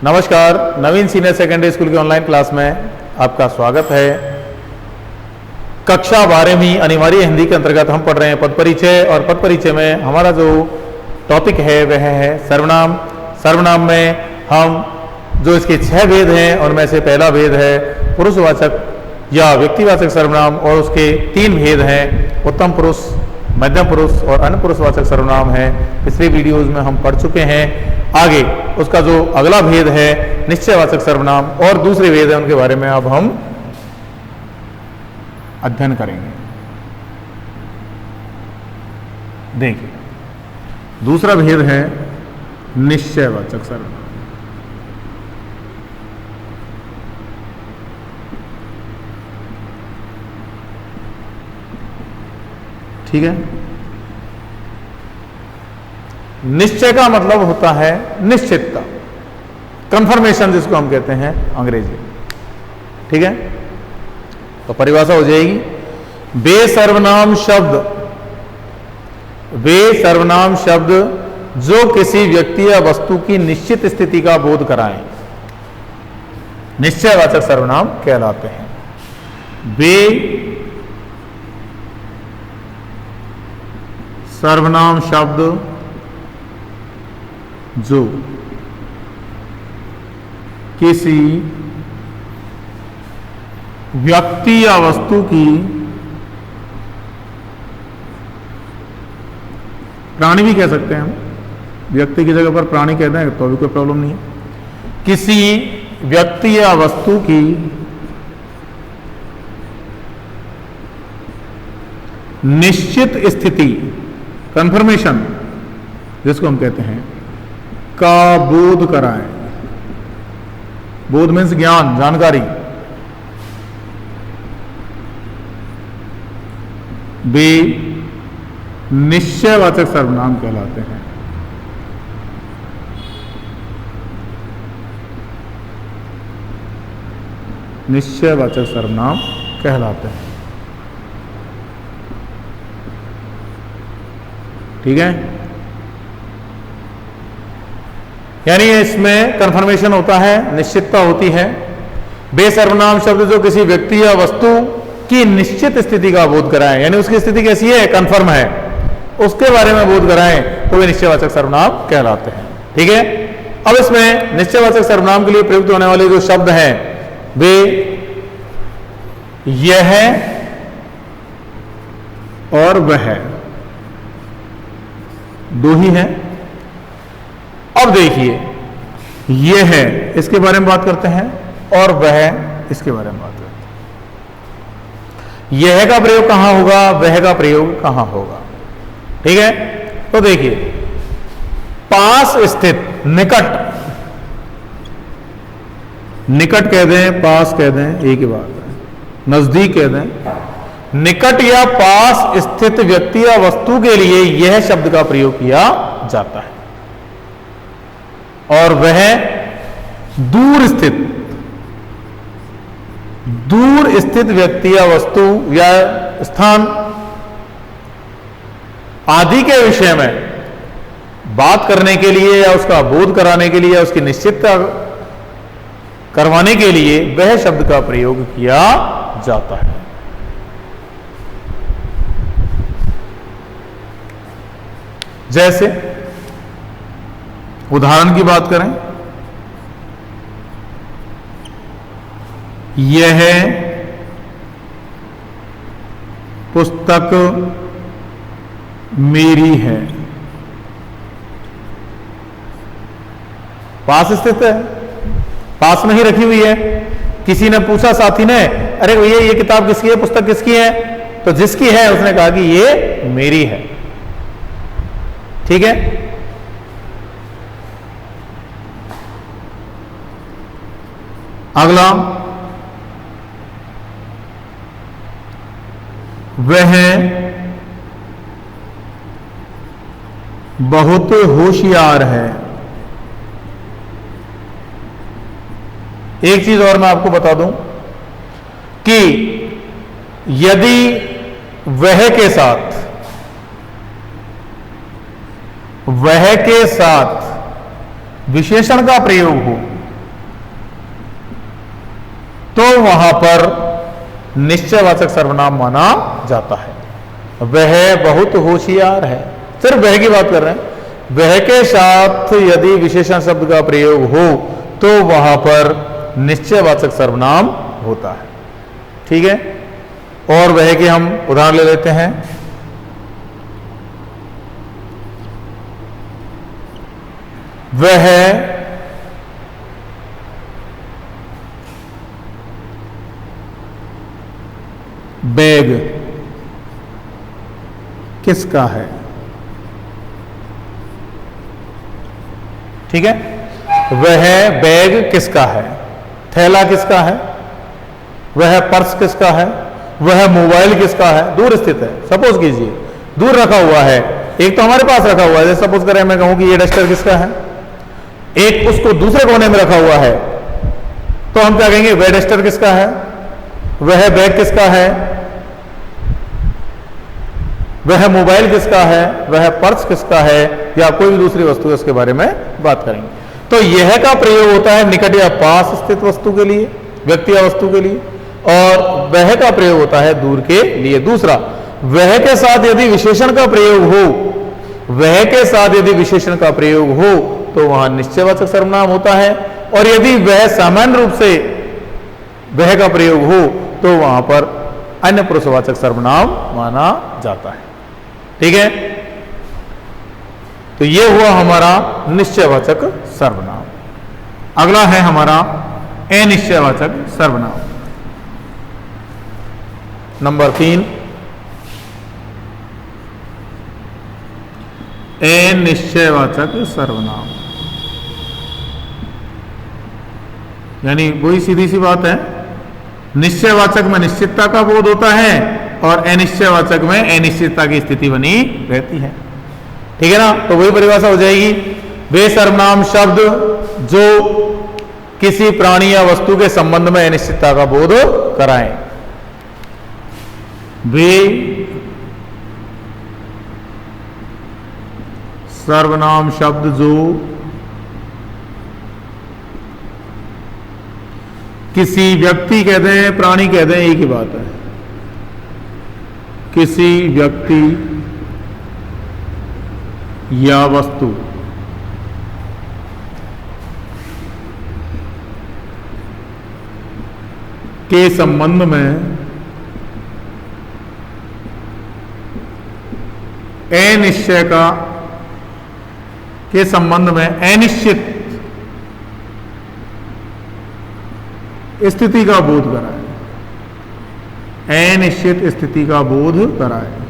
नमस्कार, नवीन senior secondary school की online class में आपका स्वागत है। कक्षा 12वीं अनिवार्य हिंदी के अंतर्गत हम पढ़ रहे हैं पद परिचय, और पद परिचय में हमारा जो टॉपिक है वह है सर्वनाम। सर्वनाम में हम जो इसके 6 भेद हैं उनमें से पहला भेद है पुरुषवाचक या व्यक्तिवाचक सर्वनाम, और उसके 3 भेद हैं उत्तम पुरुष, मध्यम पुरुष और अन्य पुरुषवाचक सर्वनाम है। पिछले वीडियोज में हम पढ़ चुके हैं। आगे उसका जो अगला भेद है निश्चयवाचक सर्वनाम, और दूसरे भेद है उनके बारे में अब हम अध्ययन करेंगे। देखिए, दूसरा भेद है निश्चयवाचक सर्वनाम। ठीक है, निश्चय का मतलब होता है निश्चितता, कंफर्मेशन जिसको हम कहते हैं अंग्रेजी। ठीक है, तो परिभाषा हो जाएगी, वे सर्वनाम शब्द जो किसी व्यक्ति या वस्तु की निश्चित स्थिति का बोध कराएं, निश्चयवाचक सर्वनाम कहलाते हैं। वे सर्वनाम शब्द जो किसी व्यक्ति या वस्तु की, प्राणी भी कह सकते हैं हम, व्यक्ति की जगह पर प्राणी कहते हैं तो भी कोई प्रॉब्लम नहीं है, किसी व्यक्ति या वस्तु की निश्चित स्थिति, कंफर्मेशन जिसको हम कहते हैं, का बोध कराएं। बोध मीन्स ज्ञान, जानकारी। वे निश्चयवाचक सर्वनाम कहलाते हैं। निश्चयवाचक सर्वनाम कहलाते हैं। ठीक है, यानी इसमें कंफर्मेशन होता है, निश्चितता होती है। बेसर्वनाम शब्द जो किसी व्यक्ति या वस्तु की निश्चित स्थिति का बोध कराएं, यानी उसकी स्थिति कैसी है, कंफर्म है, उसके बारे में बोध कराएं, तो वे निश्चयवाचक सर्वनाम कहलाते हैं। ठीक है, अब इसमें निश्चयवाचक सर्वनाम के लिए प्रयुक्त होने वाले जो शब्द हैं वे यह और वह, दो ही हैं। अब देखिए, यह है, इसके बारे में बात करते हैं, और वह इसके बारे में बात करते हैं। यह का प्रयोग कहां होगा, वह का प्रयोग कहां होगा। ठीक है, तो देखिए, पास स्थित, निकट, निकट कह दें, पास कह दें, एक ही बात है, नजदीक कह दें, निकट या पास स्थित व्यक्ति या वस्तु के लिए यह शब्द का प्रयोग किया जाता है। और वह दूर स्थित व्यक्ति या वस्तु या स्थान आदि के विषय में बात करने के लिए या उसका बोध कराने के लिए या उसकी निश्चितता करवाने के लिए वह शब्द का प्रयोग किया जाता है। जैसे उदाहरण की बात करें, यह पुस्तक मेरी है। पास स्थित है, पास में ही रखी हुई है। किसी ने पूछा साथी ने, अरे भैया ये किताब किसकी है, पुस्तक किसकी है, तो जिसकी है उसने कहा कि ये मेरी है। ठीक है, अगला, वह बहुत होशियार है। एक चीज और मैं आपको बता दूं कि यदि वह के साथ विशेषण का प्रयोग हो, तो वहां पर निश्चयवाचक सर्वनाम माना जाता है। वह बहुत होशियार है, सिर्फ वह की बात कर रहे हैं। वह के साथ यदि विशेषण शब्द का प्रयोग हो तो वहां पर निश्चयवाचक सर्वनाम होता है। ठीक है, और वह के हम उदाहरण ले लेते हैं। वह बैग किसका है? ठीक है, वह बैग किसका है, थैला किसका है, वह पर्स किसका है, वह मोबाइल किसका है, दूर स्थित है। सपोज कीजिए दूर रखा हुआ है, एक तो हमारे पास रखा हुआ है, जैसे सपोज करें मैं कहूं कि ये डस्टर किसका है, एक उसको दूसरे कोने में रखा हुआ है, तो हम क्या कहेंगे, वह डस्टर किसका है, वह बैग किसका है, वह मोबाइल किसका है, वह पर्स किसका है, या कोई भी दूसरी वस्तु है उसके बारे में बात करेंगे। तो यह का प्रयोग होता है निकट या पास स्थित वस्तु के लिए, व्यक्ति या वस्तु के लिए, और वह का प्रयोग होता है दूर के लिए। दूसरा, वह के साथ यदि विशेषण का प्रयोग हो, वह के साथ यदि विशेषण का प्रयोग हो तो वहां निश्चयवाचक सर्वनाम होता है, और यदि वह सामान्य रूप से वह का प्रयोग हो तो वहां पर अन्य पुरुषवाचक सर्वनाम माना जाता है। ठीक है, तो यह हुआ हमारा निश्चयवाचक सर्वनाम। अगला है हमारा अनिश्चयवाचक सर्वनाम। नंबर 3, अनिश्चयवाचक सर्वनाम, यानी वही सीधी सी बात है, निश्चयवाचक में निश्चितता का बोध होता है और अनिश्चयवाचक में अनिश्चितता की स्थिति बनी रहती है। ठीक है ना, तो वही परिभाषा हो जाएगी, वे सर्वनाम शब्द जो किसी प्राणी या वस्तु के संबंध में अनिश्चितता का बोध कराएं। वे सर्वनाम शब्द जो किसी व्यक्ति कह दें, प्राणी कह दें, एक ही बात है, किसी व्यक्ति या वस्तु के संबंध में अनिश्चय का के संबंध में अनिश्चित स्थिति का बोध कराए, अनिश्चित स्थिति का बोध कराए।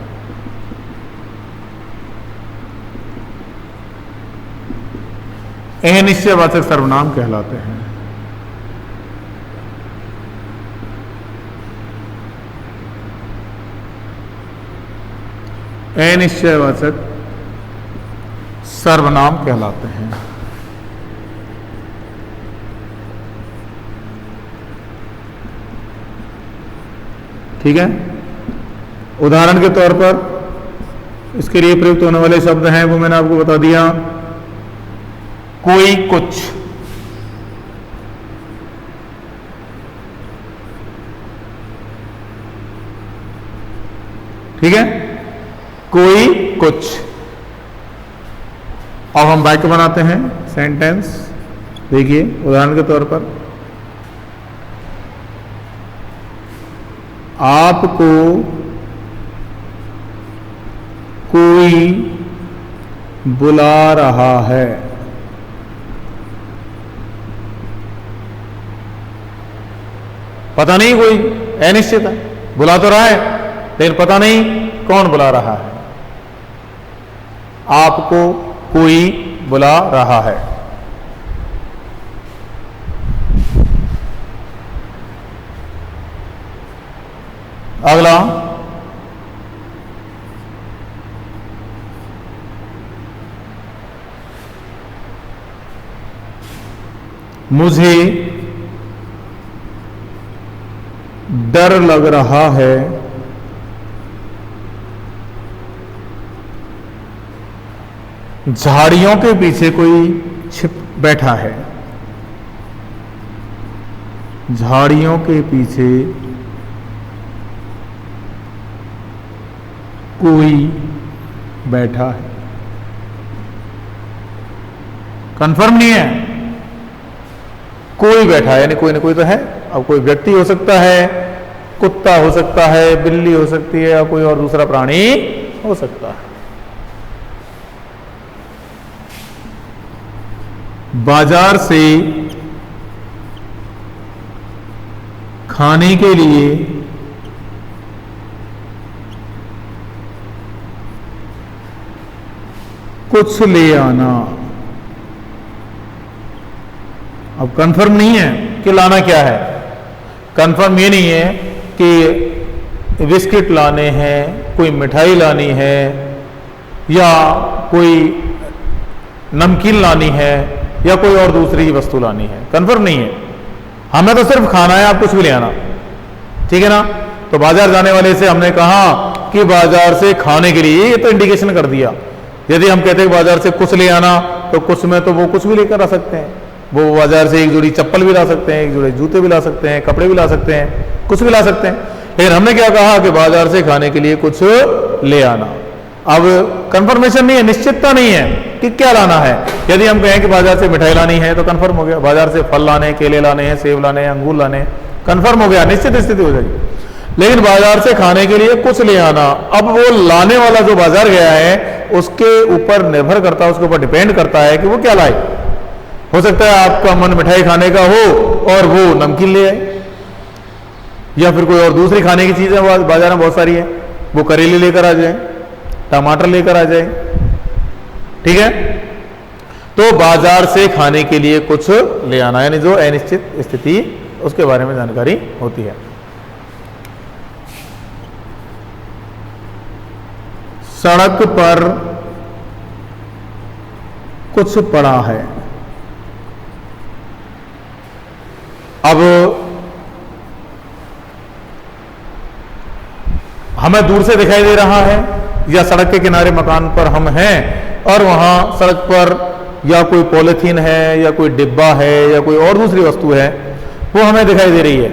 अनिश्चयवाचक सर्वनाम कहलाते हैं। अनिश्चयवाचक सर्वनाम कहलाते हैं। ठीक है, उदाहरण के तौर पर इसके लिए प्रयुक्त होने वाले शब्द हैं वो मैंने आपको बता दिया। कोई कुछ, ठीक है, कोई कुछ। अब हम वाक्य बनाते हैं, सेंटेंस। देखिए उदाहरण के तौर पर, आपको कोई बुला रहा है। पता नहीं, कोई अनिश्चित है, बुला तो रहा है लेकिन पता नहीं कौन बुला रहा है। आपको कोई बुला रहा है। अगला, मुझे डर लग रहा है झाड़ियों के पीछे कोई छिप बैठा है। झाड़ियों के पीछे कोई बैठा है। कंफर्म नहीं है, कोई बैठा है, यानी कोई ना कोई तो है। अब कोई व्यक्ति हो सकता है, कुत्ता हो सकता है, बिल्ली हो सकती है, या कोई और दूसरा प्राणी हो सकता है। बाजार से खाने के लिए कुछ ले आना। अब कंफर्म नहीं है कि लाना क्या है। कंफर्म ये नहीं है कि बिस्किट लाने हैं, कोई मिठाई लानी है, या कोई नमकीन लानी है, या कोई और दूसरी वस्तु लानी है। कंफर्म नहीं है। हमें तो सिर्फ खाना है, आप कुछ भी ले आना, ठीक है ना। तो बाजार जाने वाले से हमने कहा कि बाजार से खाने के लिए, ये तो इंडिकेशन कर दिया। यदि हम कहते हैं बाजार से कुछ ले आना, तो कुछ में तो वो कुछ भी लेकर आ सकते हैं। वो बाजार से एक जोड़ी चप्पल भी ला सकते हैं, एक जोड़ी जूते भी ला सकते हैं, कपड़े भी ला सकते हैं, कुछ भी ला सकते हैं। लेकिन हमने क्या कहा कि बाजार से खाने के लिए कुछ ले आना। अब कंफर्मेशन नहीं है, निश्चितता नहीं है कि क्या लाना है। यदि हम कहें कि बाजार से मिठाई लानी है तो कंफर्म हो गया। बाजार से फल लाने हैं, केले लाने हैं, सेब लाने हैं, अंगूर लाने हैं, कंफर्म हो गया, निश्चित स्थिति हो जाएगी। लेकिन बाजार से खाने के लिए कुछ ले आना, अब वो लाने वाला जो बाजार गया है उसके ऊपर निर्भर करता है, उसके ऊपर डिपेंड करता है कि वो क्या लाए। हो सकता है आपका मन मिठाई खाने का हो और वो नमकीन ले आए, या फिर कोई और दूसरी खाने की चीजें बाजार में बहुत सारी है, वो करेले लेकर आ जाए, टमाटर लेकर आ जाए, ठीक है। तो बाजार से खाने के लिए कुछ ले आना, यानी जो अनिश्चित स्थिति, उसके बारे में जानकारी होती है। सड़क पर कुछ पड़ा है। अब हमें दूर से दिखाई दे रहा है, या सड़क के किनारे मकान पर हम हैं और वहां सड़क पर या कोई पॉलिथीन है, या कोई डिब्बा है, या कोई और दूसरी वस्तु है, वो हमें दिखाई दे रही है।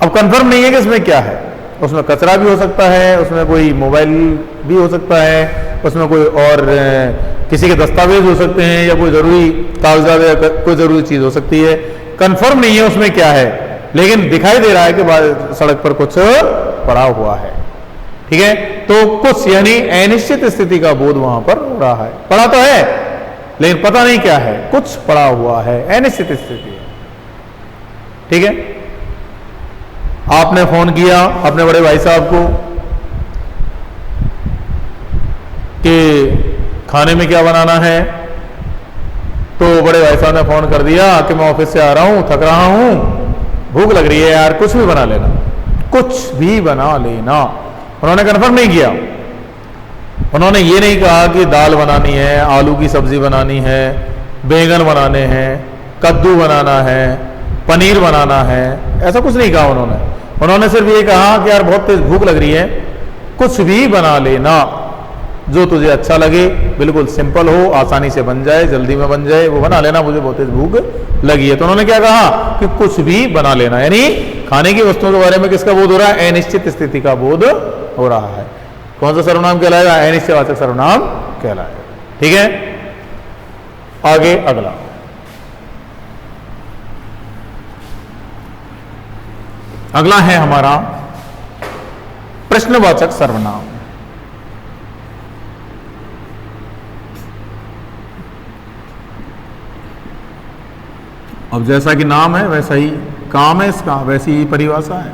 अब कंफर्म नहीं है कि इसमें क्या है। उसमें कचरा भी हो सकता है, उसमें कोई मोबाइल भी हो सकता है, उसमें कोई और किसी के दस्तावेज हो सकते हैं, या कोई जरूरी कागजात या कोई जरूरी चीज हो सकती है। कंफर्म नहीं है उसमें क्या है, लेकिन दिखाई दे रहा है कि सड़क पर कुछ पड़ा हुआ है, ठीक है। तो कुछ यानी अनिश्चित स्थिति का बोध वहां पर हो रहा है। पड़ा तो है लेकिन पता नहीं क्या है, कुछ पड़ा हुआ है, अनिश्चित स्थिति है, ठीक है। आपने फोन किया अपने बड़े भाई साहब को कि खाने में क्या बनाना है, तो बड़े भाई साहब ने फोन कर दिया कि मैं ऑफिस से आ रहा हूं, थक रहा हूं, भूख लग रही है यार, कुछ भी बना लेना, कुछ भी बना लेना। उन्होंने कंफर्म नहीं किया। उन्होंने ये नहीं कहा कि दाल बनानी है, आलू की सब्जी बनानी है, बैंगन बनाने हैं, कद्दू बनाना है, पनीर बनाना है, ऐसा कुछ नहीं कहा उन्होंने। उन्होंने सिर्फ ये कहा कि यार बहुत तेज भूख लग रही है, कुछ भी बना लेना जो तुझे अच्छा लगे, बिल्कुल सिंपल हो, आसानी से बन जाए, जल्दी में बन जाए, वो बना लेना, मुझे बहुत तेज भूख लगी है। तो उन्होंने क्या कहा कि कुछ भी बना लेना, यानी खाने की वस्तुओं के बारे में किसका बोध हो रहा है? अनिश्चित स्थिति का बोध हो रहा है। कौन सा सर्वनाम कहलाएगा? अनिश्चयवाचक सर्वनाम कहलाएगा, ठीक है। आगे अगला, अगला है हमारा प्रश्नवाचक सर्वनाम। अब जैसा कि नाम है वैसा ही काम है इसका, वैसी ही परिभाषा है।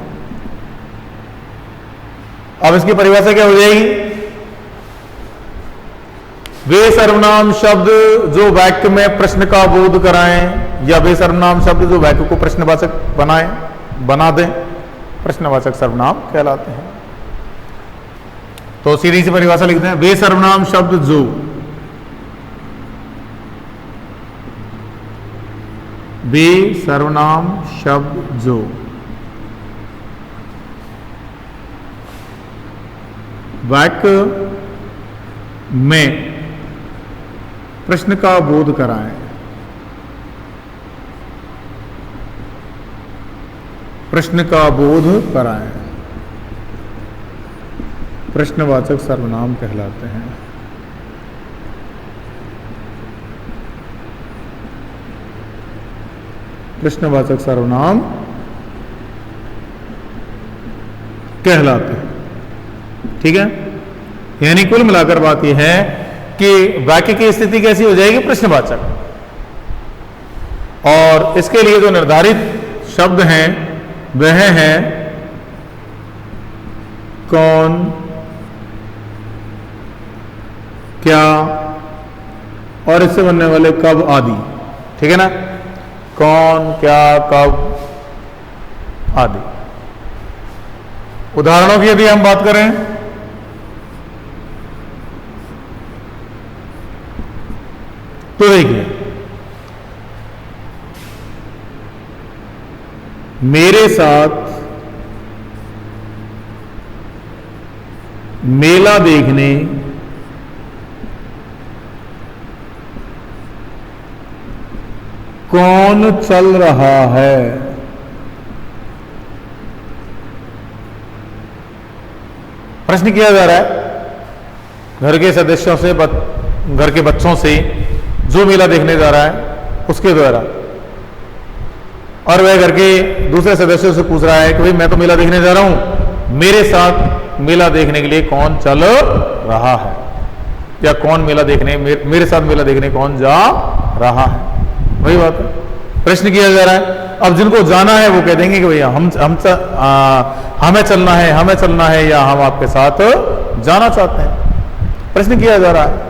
अब इसकी परिभाषा क्या हो जाएगी? वे सर्वनाम शब्द जो वाक्य में प्रश्न का बोध कराएं, या वे सर्वनाम शब्द जो वाक्य को प्रश्नवाचक बना दें, प्रश्नवाचक सर्वनाम कहलाते हैं। तो सीधी सी परिभाषा लिखते हैं, वे सर्वनाम शब्द जो वाक्य में प्रश्न का बोध कराएं, प्रश्न का बोध कराएं, प्रश्नवाचक सर्वनाम कहलाते हैं। प्रश्नवाचक सर्वनाम कहलाते हैं। ठीक है, यानी कुल मिलाकर बात यह है कि वाक्य की स्थिति कैसी हो जाएगी, प्रश्नवाचक, और इसके लिए जो निर्धारित शब्द हैं वह है कौन, क्या और इससे बनने वाले कब आदि। ठीक है ना, कौन, क्या, कब आदि। उदाहरणों की यदि हम बात करें तो देखिए, मेरे साथ मेला देखने कौन चल रहा है। प्रश्न किया जा रहा है घर के सदस्यों से, घर के बच्चों से जो मेला देखने जा रहा है उसके द्वारा, और वह घर के दूसरे सदस्यों से पूछ रहा है कि भाई मैं तो मेला देखने जा रहा हूं, मेरे साथ मेला देखने के लिए कौन चल रहा है, या कौन मेला देखने, मेरे साथ मेला देखने कौन जा रहा है। वही बात है, प्रश्न किया जा रहा है। अब जिनको जाना है वो कह देंगे कि भैया हमें चलना है, या हम आपके साथ जाना चाहते हैं। प्रश्न किया जा रहा है।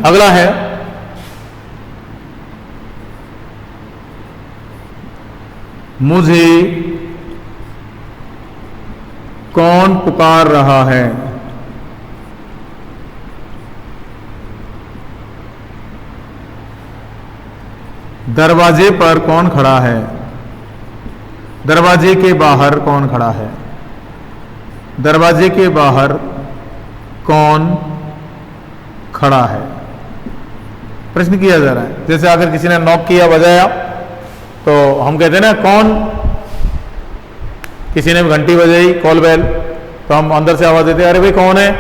अगला है मुझे कौन पुकार रहा है। दरवाजे पर कौन खड़ा है, दरवाजे के बाहर कौन खड़ा है, दरवाजे के बाहर कौन खड़ा है। प्रश्न किया जा रहा है। जैसे अगर किसी ने नॉक किया, बजाया, तो हम कहते हैं ना कौन, किसी ने घंटी बजाई, कॉल बेल, तो हम अंदर से आवाज देते हैं अरे भाई कौन है।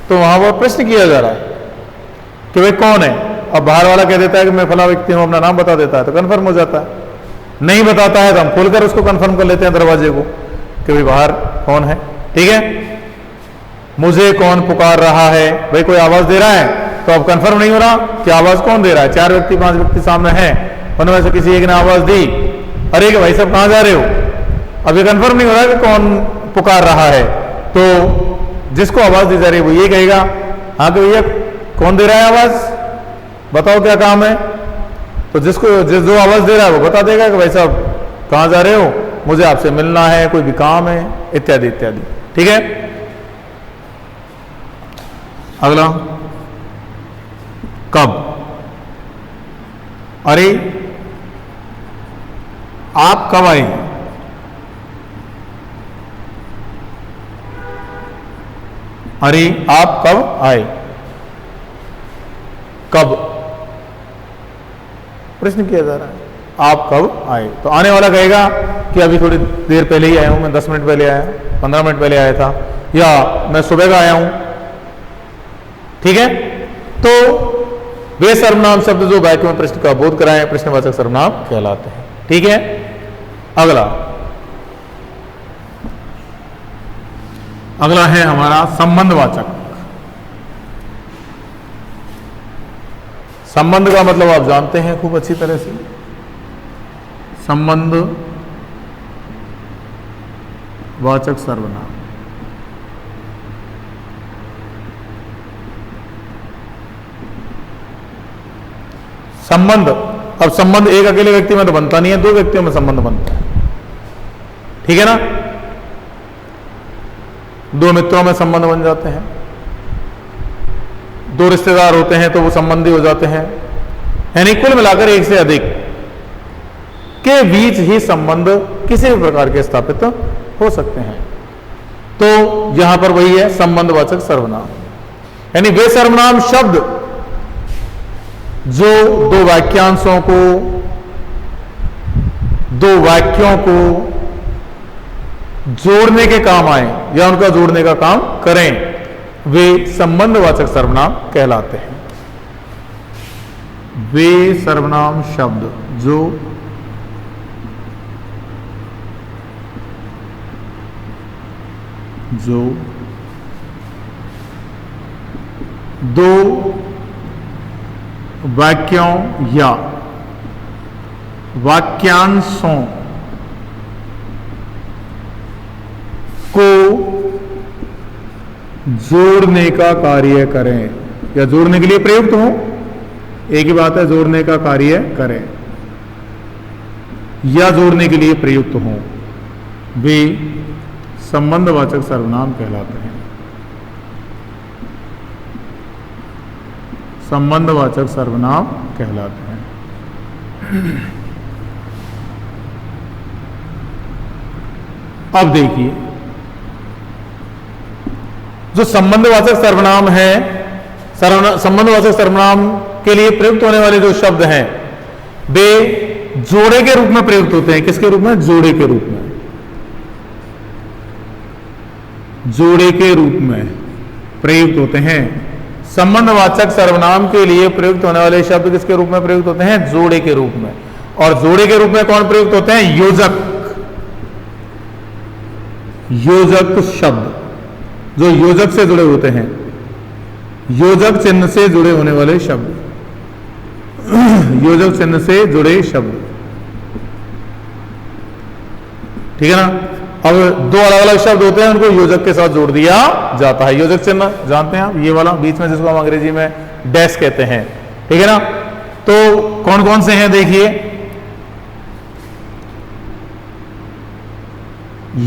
तो वहां वो प्रश्न किया जा रहा है कि भाई कौन है। अब बाहर वाला कह देता है कि मैं फला व्यक्ति हूं, अपना नाम बता देता है तो कंफर्म हो जाता है। नहीं बताता है तो हम खोलकर उसको कंफर्म कर लेते हैं दरवाजे को कि भाई बाहर कौन है। ठीक है, मुझे कौन पुकार रहा है, भाई कोई आवाज दे रहा है तो अब कंफर्म नहीं हो रहा कि आवाज कौन दे रहा है। 4 व्यक्ति 5 व्यक्ति सामने हैं, उनमें से किसी एक ने आवाज दी, अरे कि भाई साहब कहां जा रहे हो। अब ये कंफर्म नहीं हो रहा कि कौन पुकार रहा है, तो जिसको आवाज दी जा रही है वो ये कहेगा हाँ कि भैया कौन दे रहा है आवाज, बताओ क्या काम है। तो जो आवाज दे रहा है वो बता देगा कि भाई साहब कहां जा रहे हो, मुझे आपसे मिलना है, कोई भी काम है, इत्यादि इत्यादि। ठीक है, अगला कब। अरे आप कब आए, अरे आप कब आए, कब प्रश्न किया जा रहा है, आप कब आए। तो आने वाला कहेगा कि अभी थोड़ी देर पहले ही आया हूं, मैं 10 मिनट पहले आया, 15 मिनट पहले आया था, या मैं सुबह का आया हूं। ठीक है, तो वे सर्वनाम शब्द जो वाक्य में प्रश्न का बोध कराएं प्रश्नवाचक सर्वनाम कहलाते हैं। ठीक है, अगला है हमारा संबंधवाचक। संबंध का मतलब आप जानते हैं खूब अच्छी तरह से। संबंध वाचक सर्वनाम। संबंध, अब संबंध एक अकेले व्यक्ति में तो बनता नहीं है, 2 व्यक्तियों में संबंध बनता है। ठीक है ना, 2 मित्रों में संबंध बन जाते हैं, 2 रिश्तेदार होते हैं तो वो संबंधी हो जाते हैं। यानी कुल मिलाकर 1 से अधिक के बीच ही संबंध किसी भी प्रकार के स्थापित हो सकते हैं। तो यहां पर वही है संबंधवाचक सर्वनाम, यानी वे सर्वनाम शब्द जो 2 वाक्यांशों को दो वाक्यों को जोड़ने के काम आए या उनका जोड़ने का काम करें, वे संबंधवाचक सर्वनाम कहलाते हैं। वे सर्वनाम शब्द जो दो वाक्यों या वाक्यांशों को जोड़ने का कार्य करें या जोड़ने के लिए प्रयुक्त हो, एक ही बात है, जोड़ने का कार्य करें या जोड़ने के लिए प्रयुक्त हो, वे संबंधवाचक सर्वनाम कहलाते हैं। संबंधवाचक सर्वनाम कहलाते हैं। अब देखिए, जो संबंधवाचक सर्वनाम है, संबंधवाचक सर्वनाम के लिए प्रयुक्त होने वाले जो शब्द हैं, वे जोड़े के रूप में प्रयुक्त होते हैं। किसके रूप में? जोड़े के रूप में। जोड़े के रूप में प्रयुक्त होते हैं। संबंधवाचक सर्वनाम के लिए प्रयुक्त होने वाले शब्द किसके रूप में प्रयुक्त होते हैं? जोड़े के रूप में। और जोड़े के रूप में कौन प्रयुक्त होते हैं? योजक। योजक शब्द जो योजक से जुड़े होते हैं, योजक चिन्ह से जुड़े होने वाले शब्द, योजक चिन्ह से जुड़े शब्द, ठीक है ना। अब दो अलग अलग शब्द होते हैं, उनको योजक के साथ जोड़ दिया जाता है। योजक चिन्ह जानते हैं आप, ये वाला बीच में जिसको हम अंग्रेजी में डैश कहते हैं, ठीक है ना। तो कौन कौन से हैं देखिए,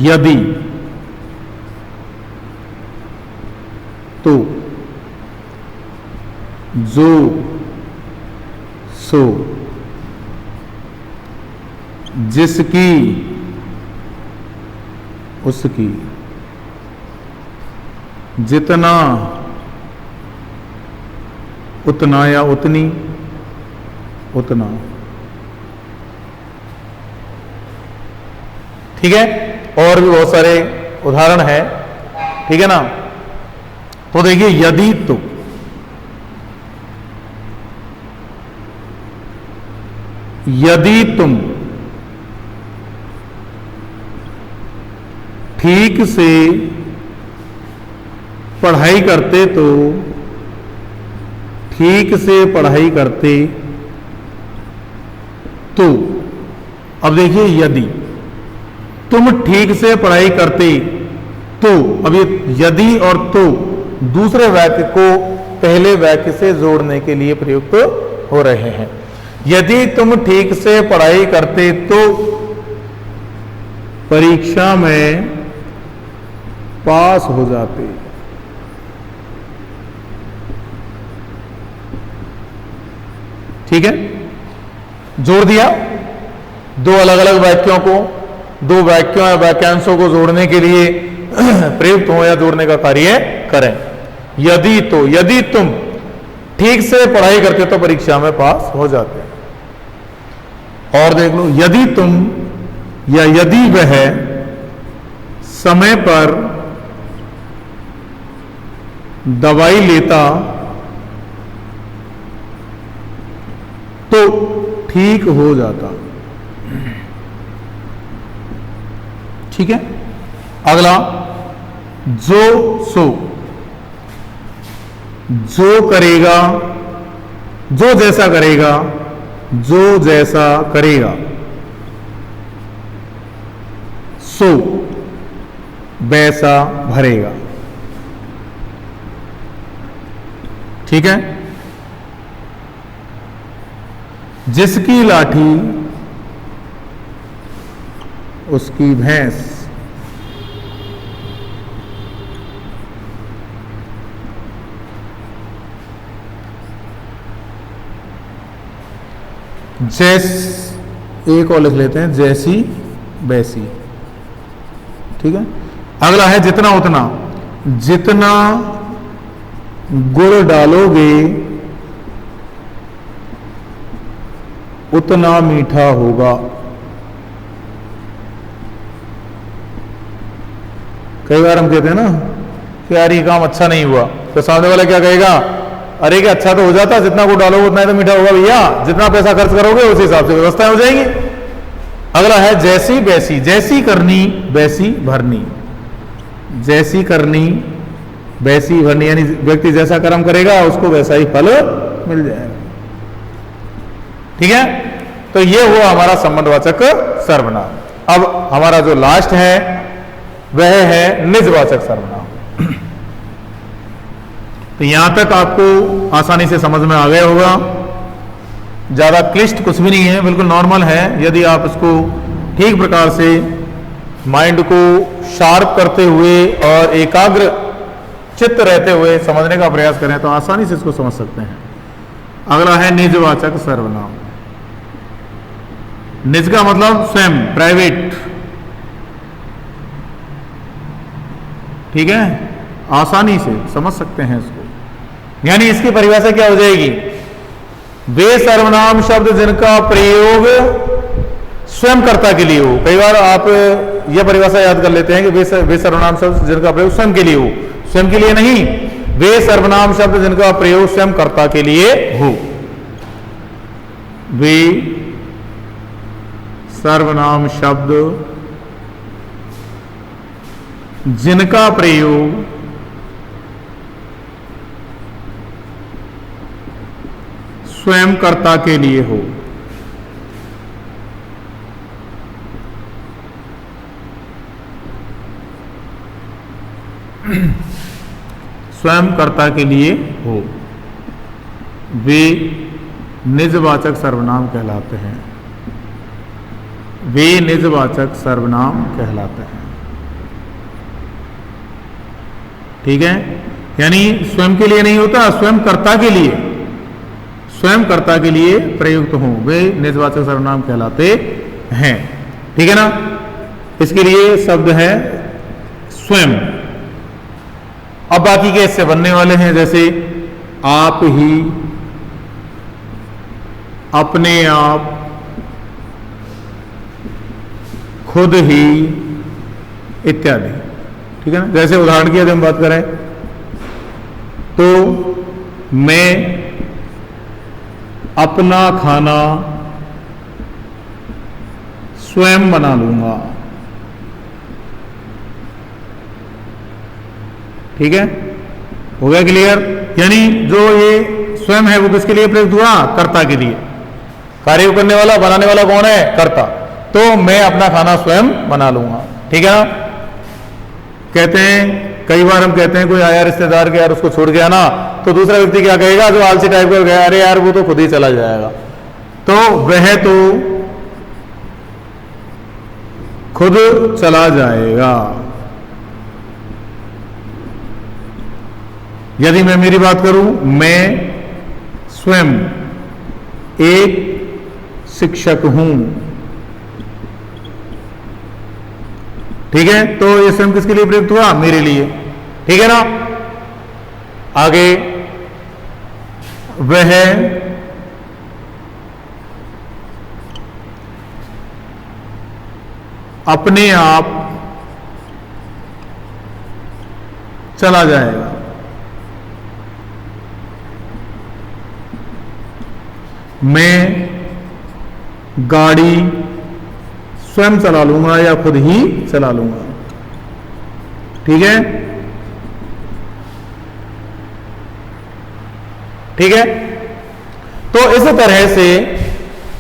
यदि, तो, जो, सो, जिसकी, उसकी, जितना, उतना या उतनी, उतना, ठीक है। और भी बहुत सारे उदाहरण हैं, ठीक है ना। तो देखिए, यदि, तो, यदि तुम ठीक से पढ़ाई करते तो, ठीक से पढ़ाई करते तो, अब देखिए, यदि तुम ठीक से पढ़ाई करते तो, अब ये यदि और तो दूसरे वाक्य को पहले वाक्य से जोड़ने के लिए प्रयुक्त हो रहे हैं। यदि तुम ठीक से पढ़ाई करते तो परीक्षा में पास हो जाते। ठीक है, जोड़ दिया। दो अलग अलग वाक्यों को, दो वाक्यों या वाक्यांशों को जोड़ने के लिए प्रयुक्त हो या जोड़ने का कार्य करें। यदि तो, यदि तुम ठीक से पढ़ाई करते तो परीक्षा में पास हो जाते। और देख लो, यदि तुम या यदि वह समय पर दवाई लेता तो ठीक हो जाता। ठीक है, अगला, जो, सो, जो करेगा, जो जैसा करेगा, जो जैसा करेगा, सो वैसा भरेगा। ठीक है, जिसकी लाठी उसकी भैंस, जैस, एक और लिख लेते हैं, जैसी वैसी। ठीक है, अगला है जितना उतना, जितना गुड़ डालोगे उतना मीठा होगा। कई बार हम कहते हैं ना कि यार ये काम अच्छा नहीं हुआ, तो सामने वाला क्या कहेगा, अरे क्या अच्छा तो हो जाता, जितना को डालोगे उतना ही तो मीठा होगा भैया, जितना पैसा खर्च करोगे उस हिसाब से व्यवस्था हो जाएगी। अगला है जैसी बैसी, जैसी करनी वैसी भरनी, जैसी करनी वैसी भरनी, यानी व्यक्ति जैसा कर्म करेगा उसको वैसा ही फल मिल जाएगा। ठीक है, तो ये हुआ हमारा संबंधवाचक सर्वनाम। अब हमारा जो लास्ट है वह है निजवाचक सर्वनाम। तो यहां तक आपको आसानी से समझ में आ गया होगा, ज्यादा क्लिष्ट कुछ भी नहीं है, बिल्कुल नॉर्मल है। यदि आप इसको ठीक प्रकार से माइंड को शार्प करते हुए और एकाग्र चित्त रहते हुए समझने का प्रयास करें तो आसानी से इसको समझ सकते हैं। अगला है निजवाचक सर्वनाम। निज का मतलब स्वयं, प्राइवेट। ठीक है, आसानी से समझ सकते हैं इसको। यानी इसकी परिभाषा क्या हो जाएगी, वे सर्वनाम शब्द जिनका प्रयोग स्वयं कर्ता के लिए हो। कई बार आप यह परिभाषा याद कर लेते हैं कि वे सर्वनाम शब्द जिनका प्रयोग स्वयं के लिए हो, स्वयं के लिए नहीं, वे सर्वनाम शब्द जिनका प्रयोग स्वयं कर्ता के लिए हो। वे सर्वनाम शब्द जिनका प्रयोग स्वयं कर्ता के लिए हो। स्वयं कर्ता के लिए हो, वे निजवाचक सर्वनाम कहलाते हैं। वे निजवाचक सर्वनाम कहलाते हैं। ठीक है, यानी स्वयं के लिए नहीं होता, स्वयं कर्ता के लिए, स्वयं कर्ता के लिए प्रयुक्त हों, वे निजवाचक सर्वनाम कहलाते हैं। ठीक है ना, इसके लिए शब्द है स्वयं। अब बाकी के इससे बनने वाले हैं, जैसे आप ही, अपने आप, खुद ही इत्यादि। ठीक है ना, जैसे उदाहरण की यदि हम बात करें तो मैं अपना खाना स्वयं बना लूंगा। ठीक है, हो गया क्लियर। यानी जो ये स्वयं है वो किसके लिए प्रयुक्त हुआ, कर्ता के लिए। कार्य करने वाला, बनाने वाला कौन है, कर्ता। तो मैं अपना खाना स्वयं बना लूंगा। ठीक है ना, कहते हैं कई बार हम कहते हैं कोई आया रिश्तेदार के, यार उसको छोड़ गया ना, तो दूसरा व्यक्ति क्या कहेगा जो आलसी टाइप का गया, अरे यार वो तो खुद ही चला जाएगा। तो वह तो खुद चला जाएगा। यदि मैं मेरी बात करूं, मैं स्वयं एक शिक्षक हूं। ठीक है, तो ये स्वयं किसके लिए प्रयुक्त हुआ, मेरे लिए। ठीक है ना, आगे वह अपने आप चला जाएगा। मैं गाड़ी स्वयं चला लूंगा या खुद ही चला लूंगा। ठीक है, ठीक है। तो इस तरह से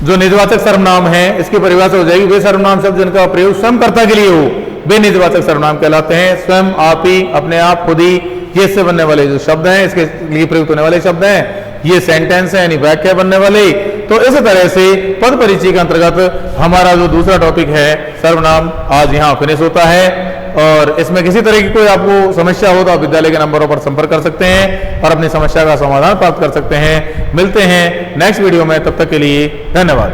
जो निजवाचक सर्वनाम है इसकी परिभाषा हो जाएगी, वे सर्वनाम शब्द जिनका प्रयोग स्वयं कर्ता के लिए हो, वे निजवाचक सर्वनाम कहलाते हैं। स्वयं, आप ही, अपने आप, खुद ही, ये से बनने वाले जो शब्द हैं, इसके लिए प्रयुक्त होने वाले शब्द हैं, ये सेंटेंस है यानी वाक्य बनने वाले। तो इस तरह से पद परिचय के अंतर्गत हमारा जो दूसरा टॉपिक है सर्वनाम आज यहाँ फिनिश होता है। और इसमें किसी तरह की कोई आपको समस्या हो तो आप विद्यालय के नंबरों पर संपर्क कर सकते हैं और अपनी समस्या का समाधान प्राप्त कर सकते हैं। मिलते हैं नेक्स्ट वीडियो में, तब तक के लिए धन्यवाद।